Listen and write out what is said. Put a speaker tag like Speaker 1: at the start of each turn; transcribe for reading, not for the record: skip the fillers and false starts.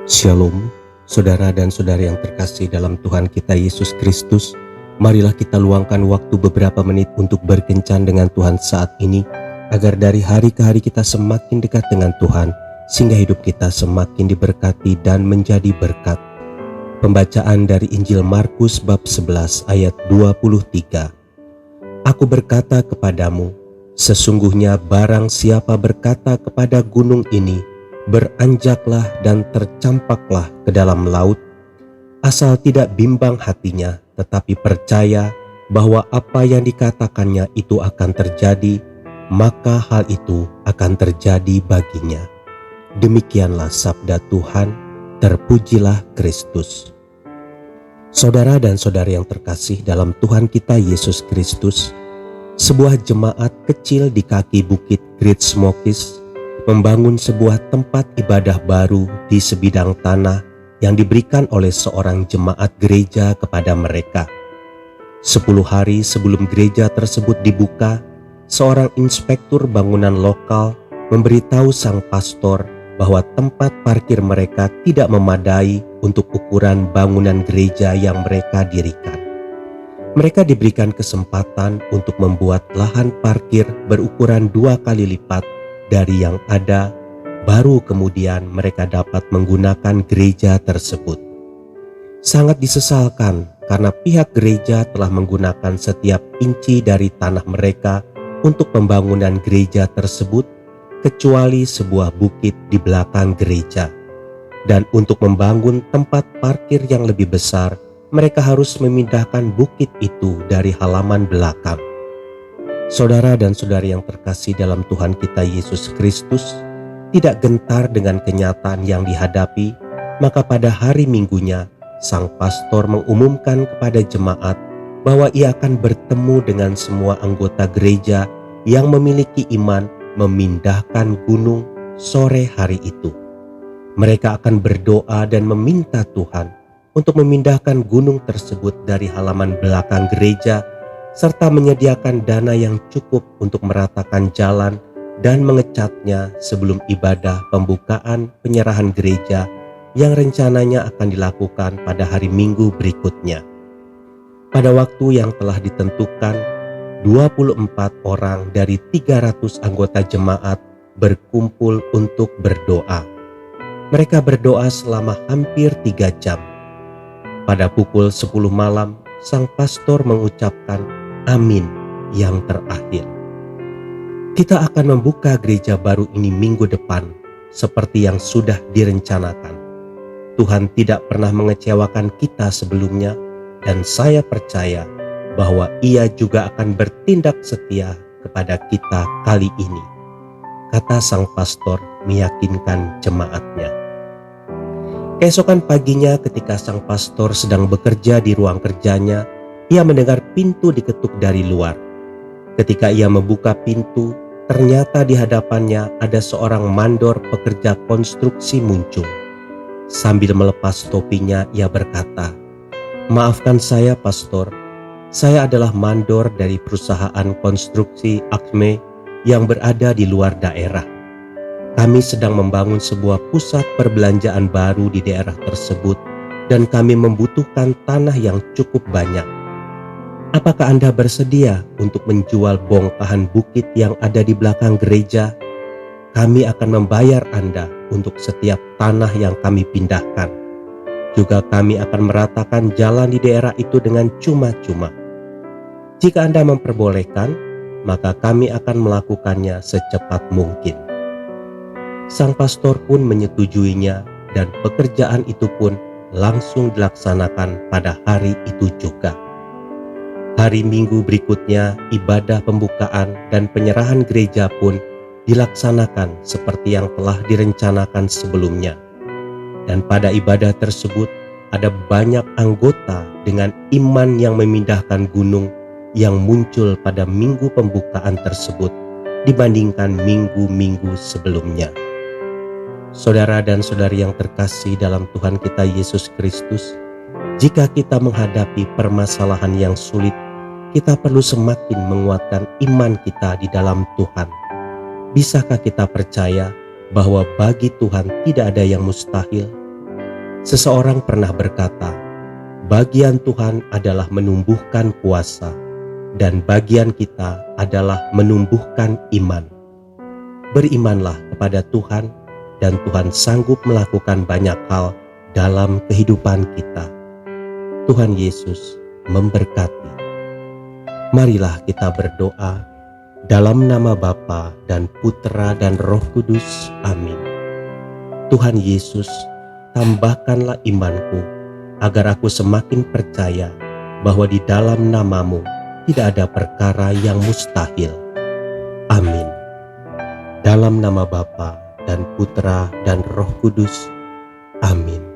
Speaker 1: Shalom, saudara dan saudari yang terkasih dalam Tuhan kita Yesus Kristus. Marilah kita luangkan waktu beberapa menit untuk berkencan dengan Tuhan saat ini, agar dari hari ke hari kita semakin dekat dengan Tuhan, sehingga hidup kita semakin diberkati dan menjadi berkat. Pembacaan dari Injil Markus bab 11 ayat 23. Aku berkata kepadamu, sesungguhnya barang siapa berkata kepada gunung ini, beranjaklah dan tercampaklah ke dalam laut, asal tidak bimbang hatinya, tetapi percaya bahwa apa yang dikatakannya itu akan terjadi, maka hal itu akan terjadi baginya. Demikianlah sabda Tuhan, terpujilah Kristus. Saudara dan saudari yang terkasih dalam Tuhan kita Yesus Kristus, sebuah jemaat kecil di kaki bukit Great Smokies membangun sebuah tempat ibadah baru di sebidang tanah yang diberikan oleh seorang jemaat gereja kepada mereka. 10 hari sebelum gereja tersebut dibuka, seorang inspektur bangunan lokal memberitahu sang pastor bahwa tempat parkir mereka tidak memadai untuk ukuran bangunan gereja yang mereka dirikan. Mereka diberikan kesempatan untuk membuat lahan parkir berukuran 2 kali lipat dari yang ada, baru kemudian mereka dapat menggunakan gereja tersebut. Sangat disesalkan karena pihak gereja telah menggunakan setiap inci dari tanah mereka untuk pembangunan gereja tersebut, kecuali sebuah bukit di belakang gereja. Dan untuk membangun tempat parkir yang lebih besar, mereka harus memindahkan bukit itu dari halaman belakang. Saudara dan saudari yang terkasih dalam Tuhan kita Yesus Kristus, tidak gentar dengan kenyataan yang dihadapi, maka pada hari Minggunya, sang pastor mengumumkan kepada jemaat bahwa ia akan bertemu dengan semua anggota gereja yang memiliki iman memindahkan gunung sore hari itu. Mereka akan berdoa dan meminta Tuhan untuk memindahkan gunung tersebut dari halaman belakang gereja, serta menyediakan dana yang cukup untuk meratakan jalan dan mengecatnya sebelum ibadah pembukaan penyerahan gereja yang rencananya akan dilakukan pada hari Minggu berikutnya. Pada waktu yang telah ditentukan, 24 orang dari 300 anggota jemaat berkumpul untuk berdoa. Mereka berdoa selama hampir 3 jam. Pada pukul 10 malam, sang pastor mengucapkan amin yang terakhir. Kita akan membuka gereja baru ini minggu depan seperti yang sudah direncanakan. Tuhan tidak pernah mengecewakan kita sebelumnya, dan saya percaya bahwa Ia juga akan bertindak setia kepada kita kali ini, kata sang pastor meyakinkan jemaatnya. Keesokan paginya ketika sang pastor sedang bekerja di ruang kerjanya, ia mendengar pintu diketuk dari luar. Ketika ia membuka pintu, ternyata di hadapannya ada seorang mandor pekerja konstruksi muncul. Sambil melepas topinya, ia berkata, "Maafkan saya, pastor. Saya adalah mandor dari perusahaan konstruksi Acme yang berada di luar daerah. Kami sedang membangun sebuah pusat perbelanjaan baru di daerah tersebut dan kami membutuhkan tanah yang cukup banyak. Apakah Anda bersedia untuk menjual bongkahan bukit yang ada di belakang gereja? Kami akan membayar Anda untuk setiap tanah yang kami pindahkan. Juga kami akan meratakan jalan di daerah itu dengan cuma-cuma. Jika Anda memperbolehkan, maka kami akan melakukannya secepat mungkin." Sang pastor pun menyetujuinya, dan pekerjaan itu pun langsung dilaksanakan pada hari itu juga. Hari Minggu berikutnya, ibadah pembukaan dan penyerahan gereja pun dilaksanakan seperti yang telah direncanakan sebelumnya. Dan pada ibadah tersebut ada banyak anggota dengan iman yang memindahkan gunung yang muncul pada minggu pembukaan tersebut dibandingkan minggu-minggu sebelumnya. Saudara dan saudari yang terkasih dalam Tuhan kita Yesus Kristus, jika kita menghadapi permasalahan yang sulit, kita perlu semakin menguatkan iman kita di dalam Tuhan. Bisakah kita percaya bahwa bagi Tuhan tidak ada yang mustahil? Seseorang pernah berkata, bagian Tuhan adalah menumbuhkan kuasa, dan bagian kita adalah menumbuhkan iman. Berimanlah kepada Tuhan, dan Tuhan sanggup melakukan banyak hal dalam kehidupan kita. Tuhan Yesus memberkati. Marilah kita berdoa dalam nama Bapa dan Putra dan Roh Kudus. Amin. Tuhan Yesus, tambahkanlah imanku agar aku semakin percaya bahwa di dalam nama-Mu tidak ada perkara yang mustahil. Amin. Dalam nama Bapa dan Putra dan Roh Kudus. Amin.